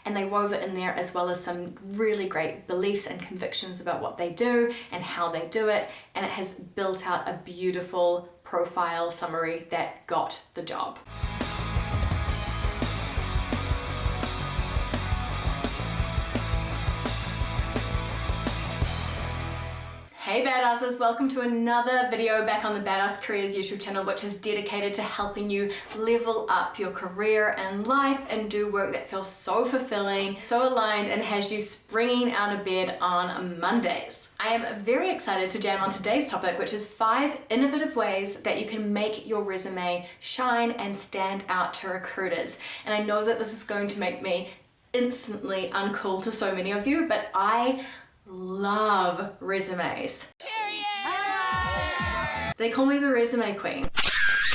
and they wove it in there as well as some really great beliefs and convictions about what they do and how they do it, and it has built out a beautiful profile summary that got the job. Hey badasses, welcome to another video back on the Badass Careers YouTube channel, which is dedicated to helping you level up your career and life and do work that feels so fulfilling, so aligned, and has you springing out of bed on Mondays. I am very excited to jam on today's topic, which is 5 innovative ways that you can make your resume shine and stand out to recruiters. And I know that this is going to make me instantly uncool to so many of you, but I love resumes. They call me the resume queen.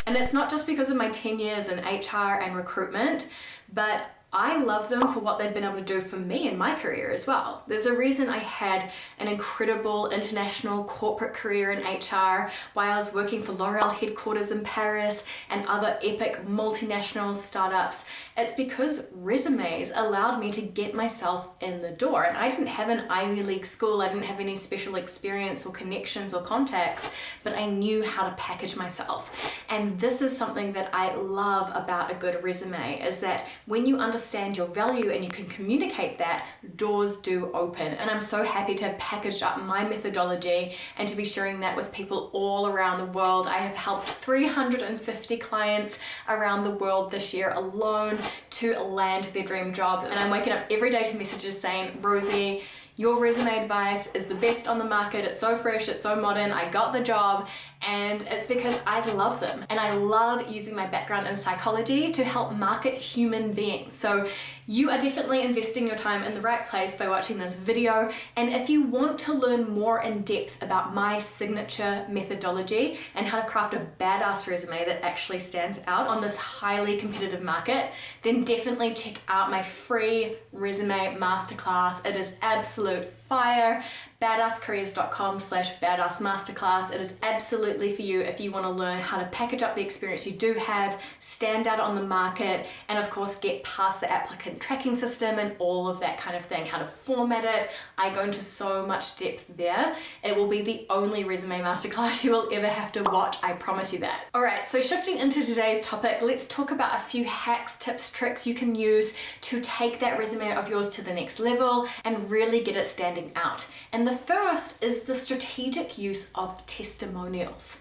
And it's not just because of my 10 years in HR and recruitment, but I love them for what they've been able to do for me in my career as well. There's a reason I had an incredible international corporate career in HR while I was working for L'Oreal headquarters in Paris and other epic multinational startups. It's because resumes allowed me to get myself in the door. And I didn't have an Ivy League school, I didn't have any special experience or connections or contacts, but I knew how to package myself. And this is something that I love about a good resume, is that when you understand your value and you can communicate that, doors do open. And I'm so happy to have packaged up my methodology and to be sharing that with people all around the world. I have helped 350 clients around the world this year alone to land their dream jobs. And I'm waking up every day to messages saying, Rosie, your resume advice is the best on the market. It's so fresh, it's so modern, I got the job. And it's because I love them. And I love using my background in psychology to help market human beings. So you are definitely investing your time in the right place by watching this video. And if you want to learn more in depth about my signature methodology and how to craft a badass resume that actually stands out on this highly competitive market, then definitely check out my free resume masterclass. It is absolute fire. badasscareers.com/badassmasterclass. It is absolutely for you if you want to learn how to package up the experience you do have, stand out on the market, and of course get past the applicant tracking system and all of that kind of thing, how to format it. I go into so much depth there. It will be the only resume masterclass you will ever have to watch, I promise you that. All right, so shifting into today's topic, let's talk about a few hacks, tips, tricks you can use to take that resume of yours to the next level and really get it standing out. And the first is the strategic use of testimonials.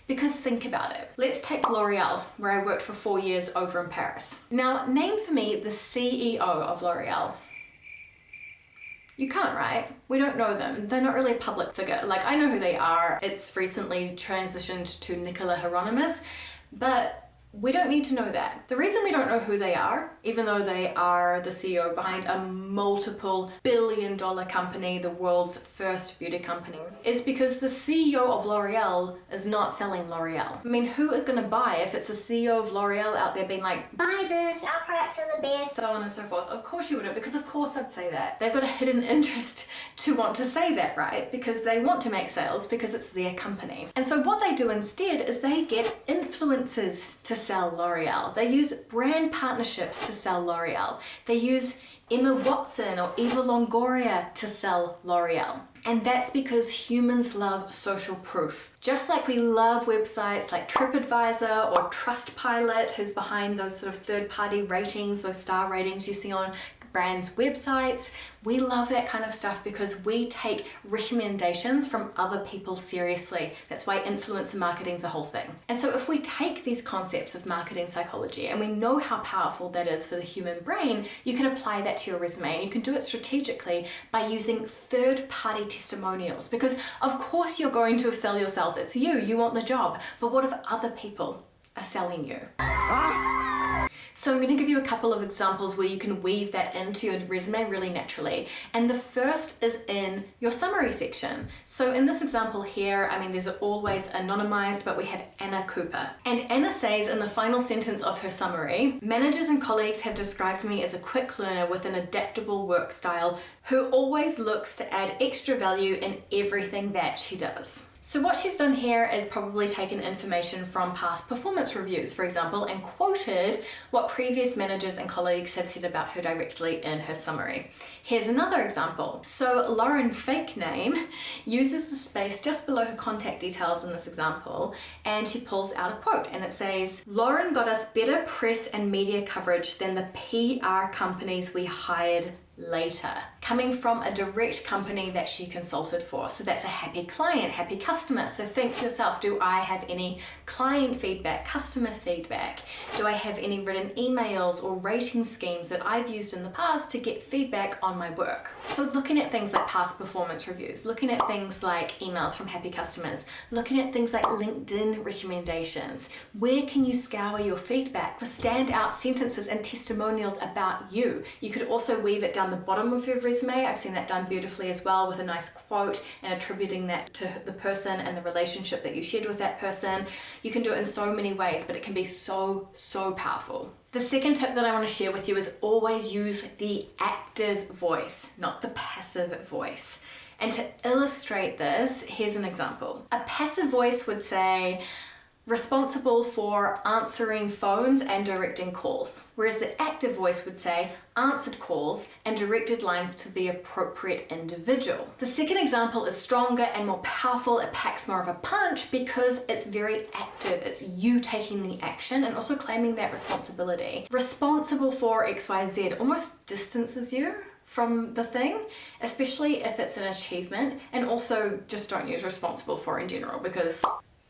Because think about it. Let's take L'Oreal, where I worked for 4 years over in Paris. Now, name for me the CEO of L'Oreal. You can't, right? We don't know them. They're not really a public figure. Like, I know who they are. It's recently transitioned to Nicola Hieronymus, but we don't need to know that. The reason we don't know who they are, even though they are the CEO behind a multiple billion-dollar company, the world's first beauty company, is because the CEO of L'Oreal is not selling L'Oreal. I mean, who is going to buy if it's the CEO of L'Oreal out there being like, buy this, our products are the best, so on and so forth? Of course you wouldn't, because of course I'd say that. They've got a hidden interest to want to say that, right? Because they want to make sales because it's their company. And so what they do instead is they get influencers to sell L'Oreal. They use brand partnerships to sell L'Oreal. They use Emma Watson or Eva Longoria to sell L'Oreal. And that's because humans love social proof. Just like we love websites like TripAdvisor or Trustpilot, who's behind those sort of third-party ratings, those star ratings you see on brands' websites. We love that kind of stuff because we take recommendations from other people seriously. That's why influencer marketing is a whole thing. And so if we take these concepts of marketing psychology and we know how powerful that is for the human brain, you can apply that to your resume, and you can do it strategically by using third-party testimonials. Because of course you're going to sell yourself. It's you want the job. But what if other people are selling you? So I'm going to give you a couple of examples where you can weave that into your resume really naturally. And the first is in your summary section. So in this example here, I mean, these are always anonymized, but we have Anna Cooper. And Anna says in the final sentence of her summary, managers and colleagues have described me as a quick learner with an adaptable work style who always looks to add extra value in everything that she does. So what she's done here is probably taken information from past performance reviews, for example, and quoted what previous managers and colleagues have said about her directly in her summary. Here's another example. So Lauren, fake name, uses the space just below her contact details in this example, and she pulls out a quote, and it says, "Lauren got us better press and media coverage than the PR companies we hired later," coming from a direct company that she consulted for. So that's a happy client, happy customer. So think to yourself, do I have any client feedback, customer feedback? Do I have any written emails or rating schemes that I've used in the past to get feedback on my work? So looking at things like past performance reviews, looking at things like emails from happy customers, looking at things like LinkedIn recommendations, where can you scour your feedback for standout sentences and testimonials about you? You could also weave it down the bottom of your resume. I've seen that done beautifully as well, with a nice quote and attributing that to the person and the relationship that you shared with that person. You can do it in so many ways, but it can be so powerful. The second tip that I want to share with you is always use the active voice, not the passive voice. And to illustrate this, here's an example. A passive voice would say, responsible for answering phones and directing calls, whereas the active voice would say answered calls and directed lines to the appropriate individual. The second example is stronger and more powerful. It packs more of a punch because it's very active. It's you taking the action and also claiming that responsibility. Responsible for XYZ almost distances you from the thing, especially if it's an achievement, and also just don't use responsible for in general, because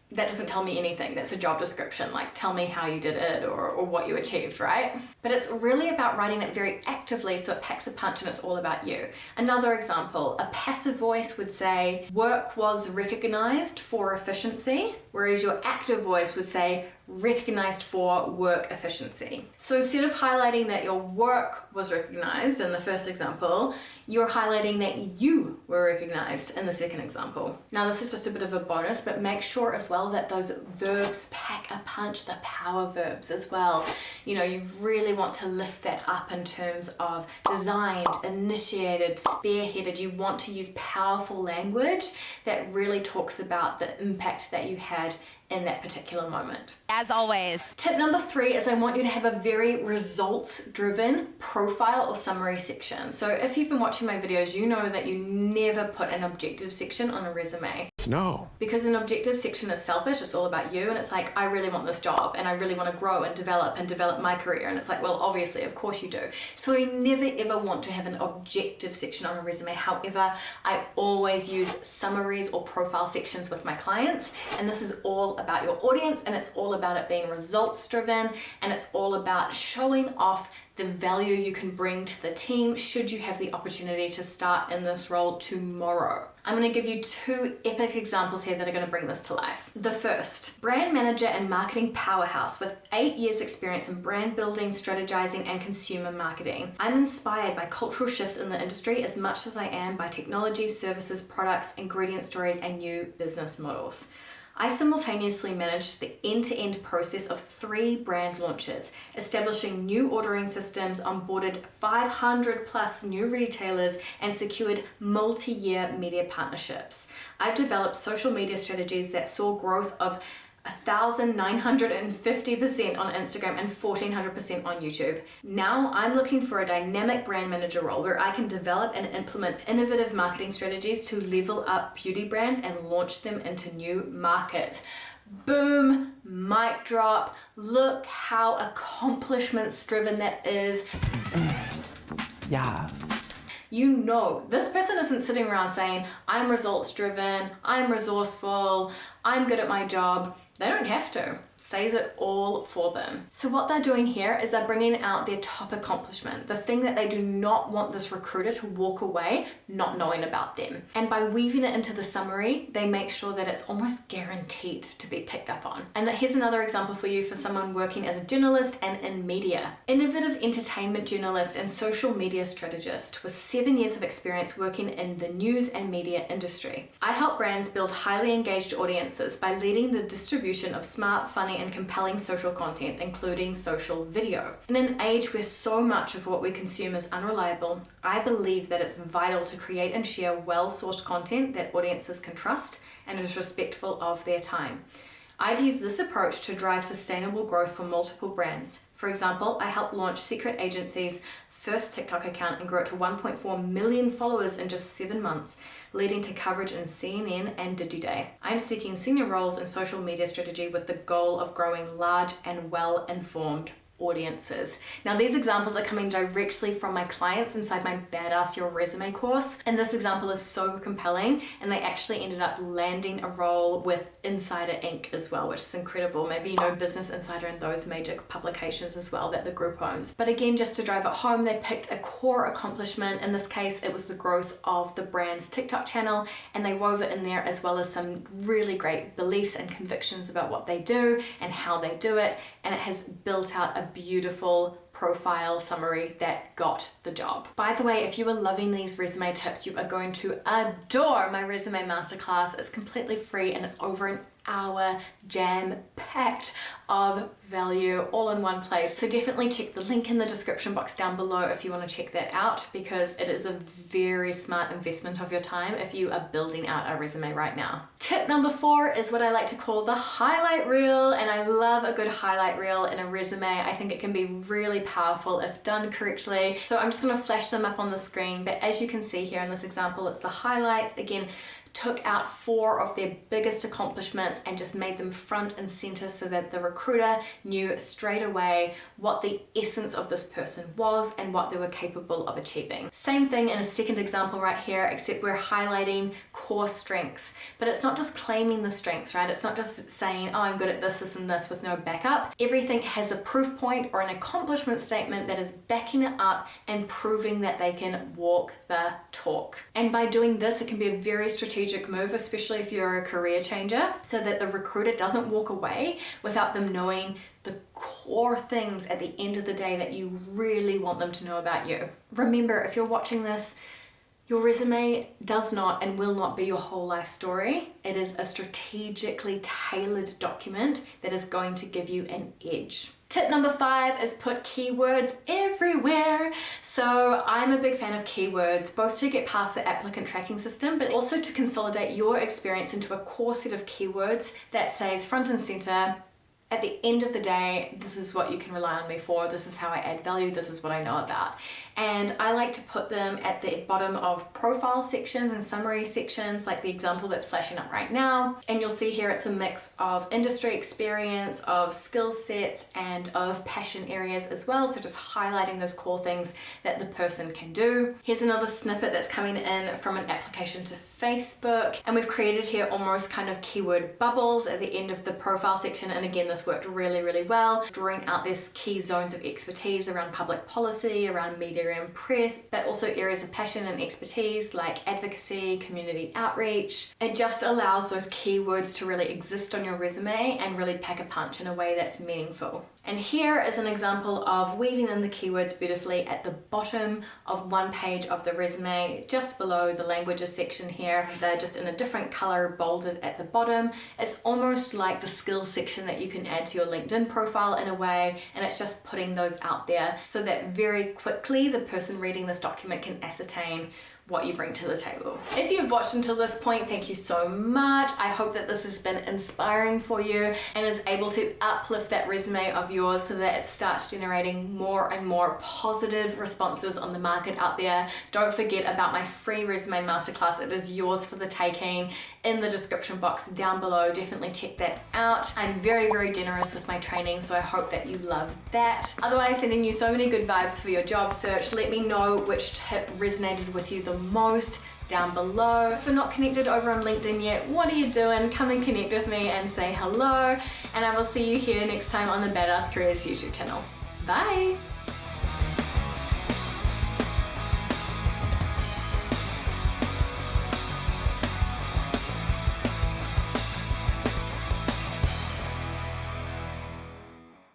that doesn't tell me anything. That's a job description. Like, tell me how you did it or what you achieved, right? But it's really about writing it very actively so it packs a punch and it's all about you. Another example, a passive voice would say, work was recognized for efficiency, whereas your active voice would say, recognized for work efficiency. So instead of highlighting that your work was recognized in the first example, you're highlighting that you were recognized in the second example. Now this is just a bit of a bonus, but make sure as well that those verbs pack a punch, the power verbs as well. You know, you really want to lift that up in terms of designed, initiated, spearheaded. You want to use powerful language that really talks about the impact that you had in that particular moment. As always. Tip number 3 is I want you to have a very results-driven profile or summary section. So if you've been watching my videos, you know that you never put an objective section on a resume. No. Because an objective section is selfish, it's all about you, and it's like, I really want this job and I really want to grow and develop my career. And it's like, well, obviously, of course you do. So I never ever want to have an objective section on a resume. However, I always use summaries or profile sections with my clients. And this is all about your audience, and it's all about it being results driven, and it's all about showing off the value you can bring to the team should you have the opportunity to start in this role tomorrow. I'm going to give you 2 epic examples here that are going to bring this to life. The first, brand manager and marketing powerhouse with 8 years experience in brand building, strategizing, and consumer marketing. I'm inspired by cultural shifts in the industry as much as I am by technology, services, products, ingredient stories, and new business models. I simultaneously managed the end-to-end process of 3 brand launches, establishing new ordering systems, onboarded 500 plus new retailers, and secured multi-year media partnerships. I've developed social media strategies that saw growth of 1,950% on Instagram and 1,400% on YouTube. Now I'm looking for a dynamic brand manager role where I can develop and implement innovative marketing strategies to level up beauty brands and launch them into new markets. Boom, mic drop. Look how accomplishments driven that is. Yes. You know, this person isn't sitting around saying, I'm results driven, I'm resourceful, I'm good at my job. They don't have to. Says it all for them. So what they're doing here is they're bringing out their top accomplishment, the thing that they do not want this recruiter to walk away not knowing about them. And by weaving it into the summary, they make sure that it's almost guaranteed to be picked up on. And here's another example for you for someone working as a journalist and in media. Innovative entertainment journalist and social media strategist with 7 years of experience working in the news and media industry. I help brands build highly engaged audiences by leading the distribution of smart, funny, and compelling social content, including social video. In an age where so much of what we consume is unreliable, I believe that it's vital to create and share well-sourced content that audiences can trust and is respectful of their time. I've used this approach to drive sustainable growth for multiple brands. For example, I helped launch Secret Agency's first TikTok account and grew it to 1.4 million followers in just 7 months, leading to coverage in CNN and Digiday. I'm seeking senior roles in social media strategy with the goal of growing large and well-informed audiences. Now, these examples are coming directly from my clients inside my Badass Your Resume course, and this example is so compelling, and they actually ended up landing a role with Insider Inc. as well, which is incredible. Maybe you know Business Insider and those major publications as well that the group owns. But again, just to drive it home, they picked a core accomplishment. In this case, it was the growth of the brand's TikTok channel, and they wove it in there as well as some really great beliefs and convictions about what they do and how they do it, and it has built out a beautiful profile summary that got the job. By the way, if you are loving these resume tips, you are going to adore my resume masterclass. It's completely free and it's over an hour jam-packed of value all in one place. So definitely check the link in the description box down below if you want to check that out, because it is a very smart investment of your time if you are building out a resume right now. Tip number 4 is what I like to call the highlight reel, and I love a good highlight reel in a resume. I think it can be really powerful if done correctly. So I'm just going to flash them up on the screen, but as you can see here in this example, it's the highlights. Again, took out 4 of their biggest accomplishments and just made them front and center so that the recruiter knew straight away what the essence of this person was and what they were capable of achieving. Same thing in a second example right here, except we're highlighting core strengths. But it's not just claiming the strengths, right? It's not just saying, oh, I'm good at this, and this with no backup. Everything has a proof point or an accomplishment statement that is backing it up and proving that they can walk the talk. And by doing this, it can be a very strategic move, especially if you're a career changer, so that the recruiter doesn't walk away without them knowing the core things at the end of the day that you really want them to know about you. Remember, if you're watching this, your resume does not and will not be your whole life story. It is a strategically tailored document that is going to give you an edge. Tip number 5 is put keywords everywhere. So I'm a big fan of keywords, both to get past the applicant tracking system, but also to consolidate your experience into a core set of keywords that says front and center, at the end of the day, this is what you can rely on me for, this is how I add value, this is what I know about. And I like to put them at the bottom of profile sections and summary sections, like the example that's flashing up right now. And you'll see here it's a mix of industry experience, of skill sets, and of passion areas as well. So just highlighting those core things that the person can do. Here's another snippet that's coming in from an application to Facebook. And we've created here almost kind of keyword bubbles at the end of the profile section. And again, this worked really, really well, drawing out this key zones of expertise around public policy, around media and press, but also areas of passion and expertise like advocacy, community outreach. It just allows those keywords to really exist on your resume and really pack a punch in a way that's meaningful. And here is an example of weaving in the keywords beautifully at the bottom of one page of the resume, just below the languages section here. They're just in a different color, bolded at the bottom. It's almost like the skills section that you can add to your LinkedIn profile in a way, and it's just putting those out there so that very quickly the person reading this document can ascertain what you bring to the table. If you've watched until this point, thank you so much. I hope that this has been inspiring for you and is able to uplift that resume of yours so that it starts generating more and more positive responses on the market out there. Don't forget about my free resume masterclass. It is yours for the taking in the description box down below. Definitely check that out. I'm very, very generous with my training, so I hope that you love that. Otherwise, sending you so many good vibes for your job search. Let me know which tip resonated with you the most down below. If you're not connected over on LinkedIn yet, what are you doing? Come and connect with me and say hello, and I will see you here next time on the Badass Careers YouTube channel. Bye!